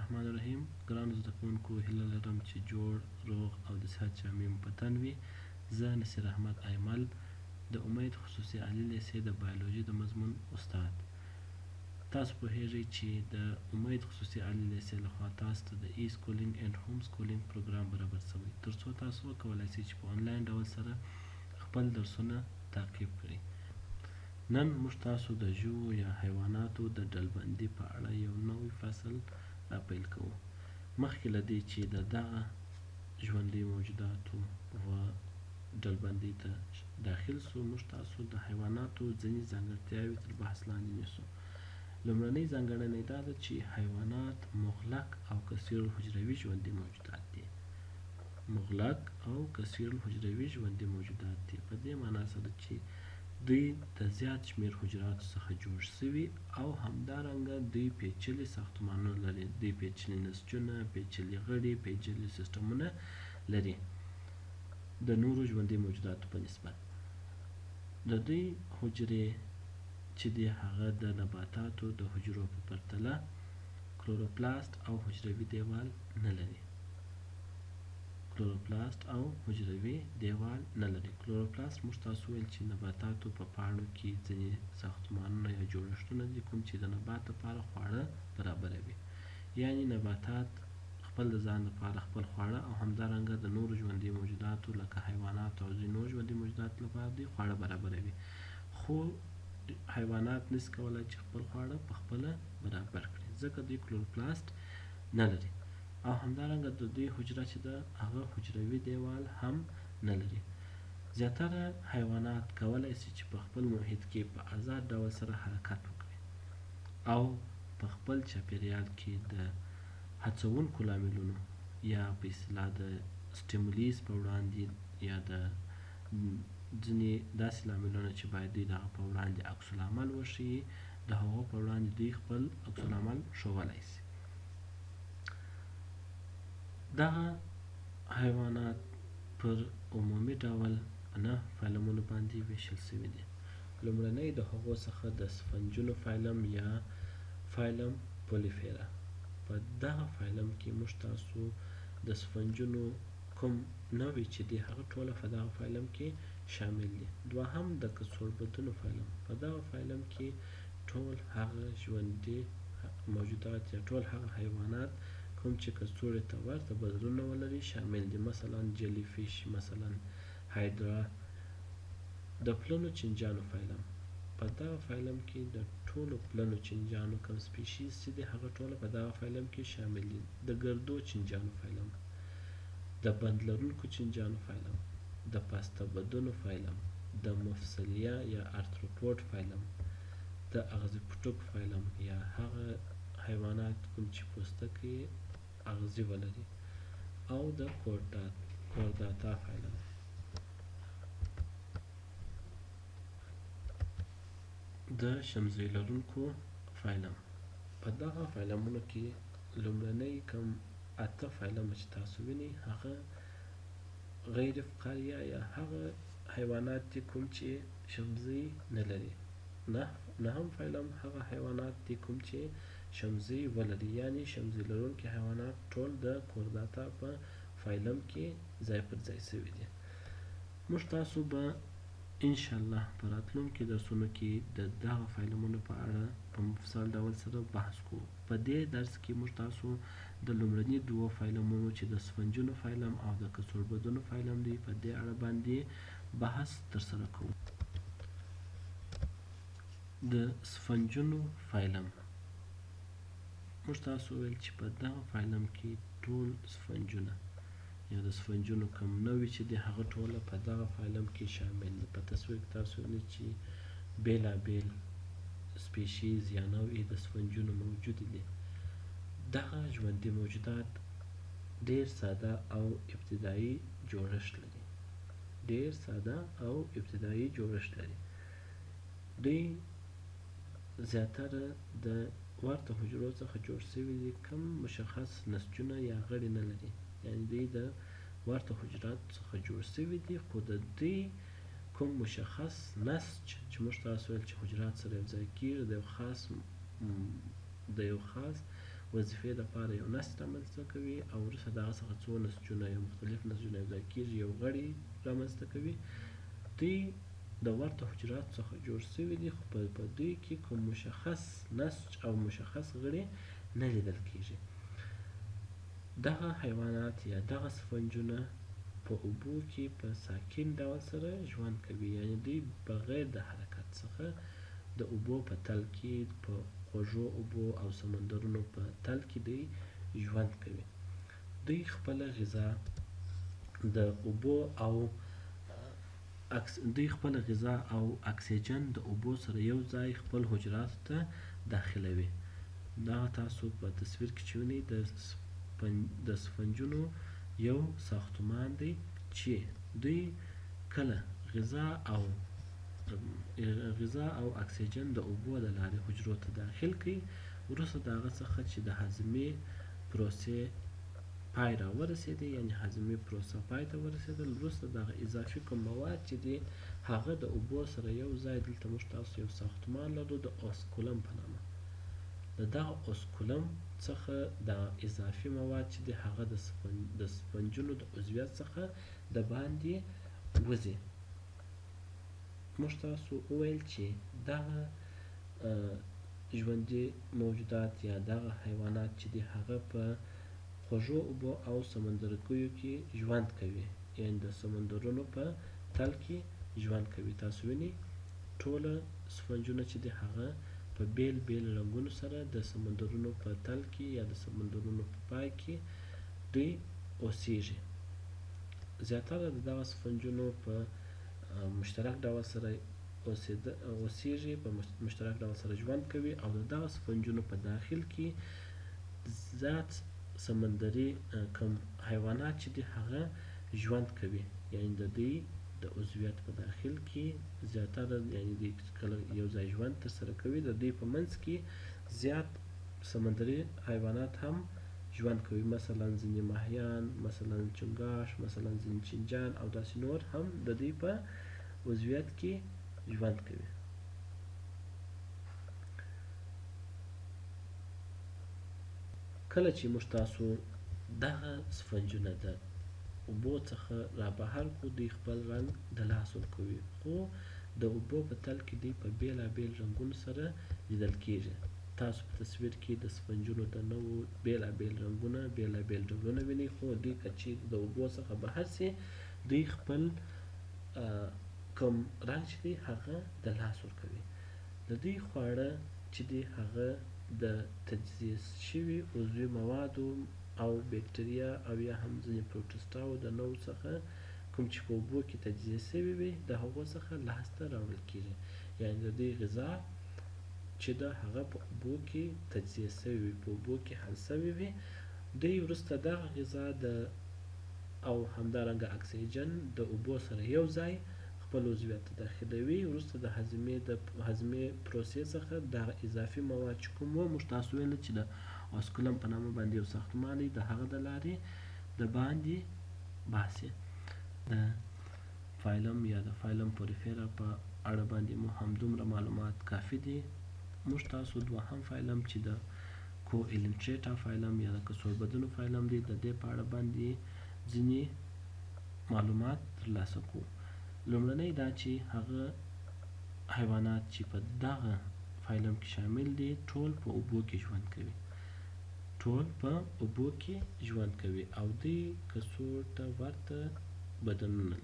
الرحمن الرحیم. ګرانو زده کوونکو، هیله لرم چې جوړ روغ او د صحت جامې مو په تن وي. زه نصیر احمد ایمل د امید خصوصي عالی لیسې د بایولوژي د مضمون استاد. تاسو پوهیږئ چې د امید خصوصي عالی لیسې لخوا تاسو ته د ای سکولینګ اینډ هوم سکولینګ پروګرام برابر شوی، ترڅو تاسو وکولای شئ چې په آنلاین ډول سره خپل درسونه تعقیب کړئ. نن موږ تاسو د ژوو یا حیواناتو د ډلبندي په اړه یو نوی فصل را پیل کوو. مخکې له دې چې د دغه ژوندي موجوداتو و ډلبندۍ ته داخل سو، موږ تاسو د حیواناتو ځینې ځانګړتیاوې تر بحث لاندې نیسو. لومړنۍ ځانګړنه دا ده چې حیوانات مغلق او کثیرالحجروي ژوندي موجودات دي. مغلق او کثیرالحجروي ژوندي موجودات دي په دې معنا سره چې دوی د زیات شمیر حجراتو څخه جوړ شوي او همدارنګه دوی پیچلي ساختمانونه لري. دوی پیچلي نسجونه، پیچلي غړي، پیچلي سیستمونه لري د نورو ژوندي موجوداتو په نسبت. د دوی حجرې چې دي هغه د نباتاتو د حجرو په پرتله کلوروپلاست او حجروي دیوال نه لري. کلوروپلاست او حجروي دیوال نه لري. کلوروپلاست موږ تاسو ویل چې نباتاتو په پاڼو کې ځینې ساختمانونه یا جوړښتونه دي کوم چې د نبات لپاره خواړه برابروي. یعنی نباتات خپل د ځان لپاره خپل خواړه او همدارنګه د نورو ژوندي موجوداتو لکه حیواناتو او ځینو ژوندي موجوداتو لپاره دوی خواړه برابروي، خو حیوانات نشي کولی چې خپل خواړه په خپله برابر کړي، ځکه دوی کلوروپلاست نه لري. او همدارنګه د دوی حجره چې ده هغه حجروي دیوال هم نه لري. زیاتره حیوانات کولی شي چې په خپل محیط کې په آزاد ډول سره حرکت وکړي او په خپل چاپیریال کې د هڅونکو لاملونو یا په اصطلاح د سټیمولیز په وړاندې یا د ځینې داسې لاملونه چې باید دوی د هغه په وړاندې عکس العمل وښیي، د هغو په وړاندې دوی خپل عکس العمل ښودلی شي. دغه حیوانات پر عمومي ډول په 9 فایلمونو باندې ویشل شوي دي. لومړنی د هغو څخه د سفنجونو فایلم یا فایلم پولیفیرا. په دغه فایلم کې موږ تاسو د سفنجونو کوم نوعې چې دي هغه ټوله په دغه فایلم کې شامل دي. دوهم د کڅوړبدونو فایلم. په دغه فایلم کې ټول هغه ژوندي موجودات یا ټول هغه حیوانات کوم چې کڅوړې ته ورته بدلونه ولري شامل دي، مثلا جلی فیش، مثلا هایدرا. د پلنو چینجانو فایلم. په دغه فایلم کې د ټولو پلنو چینجانو کوم سپیشیز چې دي هغه ټوله په دغه فایلم کې شامل دي. د ګردو چینجانو فایلم، د بند لرونکو چینجانو فایلم، د پاسته بدونو فایلم، د مفصلیه یا ارتروپود فایلم، د اغزي پوټک فایلم یا هغه حیوانات کوم چې پوستکی اغزي ولري، او د کورداتا فایلم. د شمزۍ لرونکو فایلم. په دغه فایلمونو کې لومړنۍ کوم 8 فایلمه چې تاسو وینئ هغه غیر فقاریه یا هغه حیوانات دي کوم چې شمزۍ نه لري. نهم فایلم هغه حیوانات دي کوم چې شمزۍ ولري، یعنی شمزۍ لرونکي حیوانات ټول د کورداتا په فایلم کې ځای پر ځای شوي دي. موږ تاسو به انشاءالله په راتلونکي درسونو کې د دغه فایلمونو په اړه په مفصل ډول سره بحث کوو. په دې درس کې موږ تاسو د لومړني 2 فایلمونو چې د سفنجونو فایلم او د کڅوړبدونو فایلم دی په دې اړه باندې بحث ترسره کوو. د سفنجونو فایلم. موږ تاسو ویل چې په دغه فایلم کې ټول سفنجونه یا د سفنجونو کوم نوعې چې دي هغه ټوله په دغه فایلم کې شامل دي. په تصویر کې تاسو وینئ چې بیلابیل سپیشیز یا نوعې د سفنجونو موجودې دي. دغه ژوندي موجودات ډیر ساده او ابتدایي جوړښت لري. دوی زیاتره د ورته حجرو څخه جوړ شوي دي، کوم مشخص نسجونه یا غړي نه لري. یعنی دوی د ورته حجراتو څخه جوړ شوي دي، خو د دوی کوم مشخص نسج چې موږ تاسو ویل چې حجرات سره یو ځای کېږي د یو خاص وظیفې دپاره یو نسج رامنځته کوي او وروسته د هغه څخه څو نسجونه یو مختلف نسجونه یوځای کېږي یو غړي رامنځته کوي. دوی د ورته حجراتو څخه جوړ سوي دي خو په دوی کې کوم مشخص نسج او مشخص غړي نه لیدل کېږي. دغه حیوانات یا دغه سفنجونه په اوبو کې په ساکن ډول سره ژوند کوي، یعنې دوی بغیر د حرکت څخه د اوبو په تل کې په خوږو اوبو او سمندرونو په تل کې دوی ژوند کوي. دوی خپله غذا د اوبو او اکسیجن د اوبو سره یو ځای خپل حجراتو ته داخلوي. دغه تاسو په تصویر کې چې وینئ د سفنجونو یو ساختمان دی چې دوی کله غذا او اکسیجن د اوبو د لارې حجرو ته داخل کوي، وروسته د هغه څخه چې د هضمې پروسې پای را ورسېدی، یعنې هضمي پروسه پای ته ورسېدل، وروسته دغه اضافي کوم مواد چې دي هغه د اوبو سره یو ځای دلته موږ تاسو یو ساختمان لرو د اوسکولم په نامه. د دغه اوسکولم څخه د اضافي مواد چې دي هغه د سفنجونو د عضویت څخه د باندې وځي. موږ تاسو وویل چې دغه ژوندي موجودات یا دغه حیوانات چې دي هغه په خوږو اوبو او سمندرګیو کې ژوند کوي، یعنې د سمندرونو په تل کې ژوند کوي. تاسو وینئ ټوله سفنجونه چې دي هغه په بیل بیل رنګونو سره د سمندرونو په تل کې یا د سمندرونو په پای کې دوی اوسیږي. زیاتره د دغه سفنجونو په مشترک ډول سره اوسیږي، په مشترک ډول سره ژوند کوي او د دغه سفنجونو په داخل کې زیات سمندري کم حیوانات چې دي هغه ژوند کوي، یعنې د دوی د عضویت په داخل کې زیاتره یعنې دوی کله یو ځای ژوند ترسره کوي، د دوی په منځ کې زیات سمندري حیوانات هم ژوند کوي، مثلا ځینې ماهیان، مثلا چنګاښ، مثلا ځینې چینجان او داسې نور هم د دوی په عضویت کې ژوند کوي. کله چې موږ تاسو دغه سفنجونه د اوبو څخه را بهر کړو، دوی خپل رنګ د لاسه ورکوي، خو د اوبو په تل کې دوی په بیلابیل رنګونو سره لیدل کېږي. تاسو په تصویر کې د سفنجونو د نوعو بیلابیل رنګونه بیلابیل ډولونه وینئ، خو دوی که چیرې د اوبو څخه بهر سي دوی خپل کوم رنګ چې دی هغه د لاس ورکوي. د دوی خواړه چې دی هغه د تجزیه شوي عضوي موادو او بکتریا او یا هم ځینې پروټوسټاو د نوع څخه کوم چې په اوبو کې تجزیه شوي وي د هغو څخه لاسته راوړل کېږي، یعنې د دوی غذا چې ده هغه په اوبو کې تجزیه شوي وي، په اوبو کې حل شوي وي. دوی وروسته دغه غذا او همدارنګه اکسیجن د اوبو سره یو ځای خپل عضویت ته داخلوي، وروسته د هضمې پروسې څخه دغه اضافي مواد چې کوم وو موږ تاسو ویل چې د اوسکولم په نامه باندې یو ساختمان دی، د هغه د لارې د باندې باسي. د فایلم یا د فایلم پوریفیرا په اړه باندې مو همدومره معلومات کافي دي. موږ تاسو دوهم فایلم چې د کویلنټریټا فایلم یا د کڅوړبدنو فایلم دی د دې په اړه باندې ځینې معلومات ترلاسه کوو. لومړنی دا چې هغه حیوانات چې په دغه فایلم کې شامل دي ټول په اوبو کې ژوند کوي، ټول په اوبو کې ژوند کوي او دوی کڅوړو ته ورته بدنونه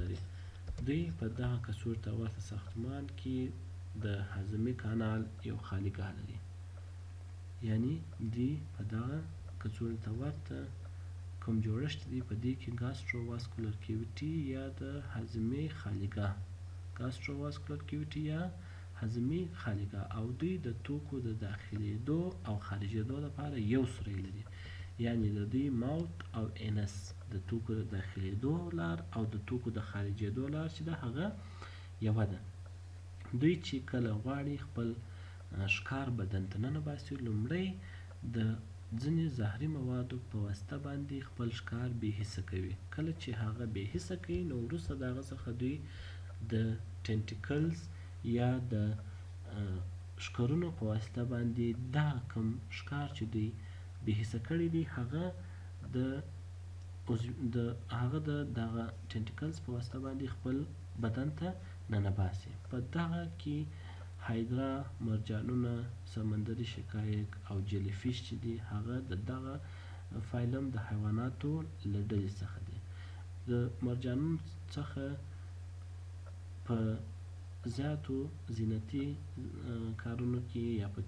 لري. دوی په دغه کڅوړو ته ورته ساختمان کې د هضمي کانال یو خالیګاه لري، یعنی دوی په دغه کڅوړو ته ورته کوم جوړښت دی په دې کې ګاستروواسکولر کیویټي یا د هضمي خالیګاه او دوی د توکو د داخلېدو او خارجېدو لپاره یو سوری لري، یعنی د دوی ماوت او انس د توکو د داخلېدو لار او د توکو د خارجېدو لار چې ده هغه یوه ده. دوی چې کله غواړي خپل ښکار بدن ته ننباسي لومړی د ځینې زهري موادو په واسطه باندې خپل ښکار بې حسه کوي. کله چې هغه بې حسه کوي نو وروسته د هغه څخه دوی د ټینټیکلز یا د ښکرونو په واسطه باندې دغه کم ښکار چې دوی بې حسه کړی دی هغه د دغه ټینټیکلز په واسطه باندې خپل بدن ته ننباسي. په دغه کې هایدرا، مرجانونه، سمندري شقایق او جیلی فیش چې دي هغه د دغه فایلم د حیواناتو له ډلې څخه دي. د مرجانونو څخه په زیاتو زینتي کارونو کې یا په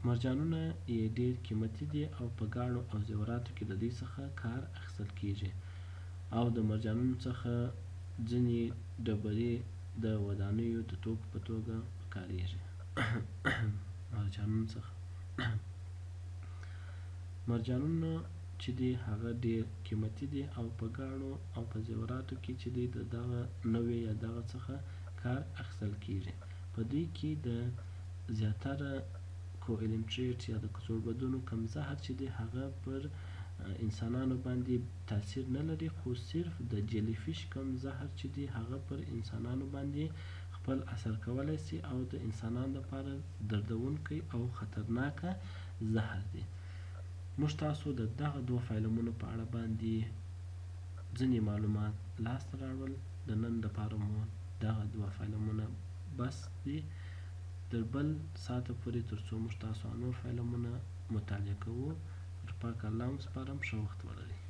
مرجانونه یې ډیر قیمتي دي او په ګاڼو او زیوراتو کې د دوی څخه کار اخیستل کیږي او د مرجانونو څخه ځینې ډبرې د ودانیو د توکو په توګه کاریږي. مرجانونه چې دي هغه ډیر قیمتي دي او په ګاڼو او په زیوراتو کې چې دي د دغه نوې یا دغه څخه کار اخیستل کیږي. په دوی کې د زیاتره کوئلنټریټ یا د کڅوړبدونو کم زهر چې دی هغه پر انسانانو باندې تاثیر نه لري، خو صرف د جیلی فیش کم زهر چې دی هغه پر انسانانو باندې خپل اثر کولی سي او د انسانانو لپاره دردونکی او خطرناکه زهر دی. موږ تاسو د دغه دوه فایلمونو په اړه باندې ځینې معلومات لاسته راوړل. د نن دپاره مو دغه دوه فایلمونه بس دي تر بل ساعته پورې تر څو موږ تاسو نور فایلمونه مطالعه کوو. پر پاک الله مو سپارم. ښه وخت ولرئ.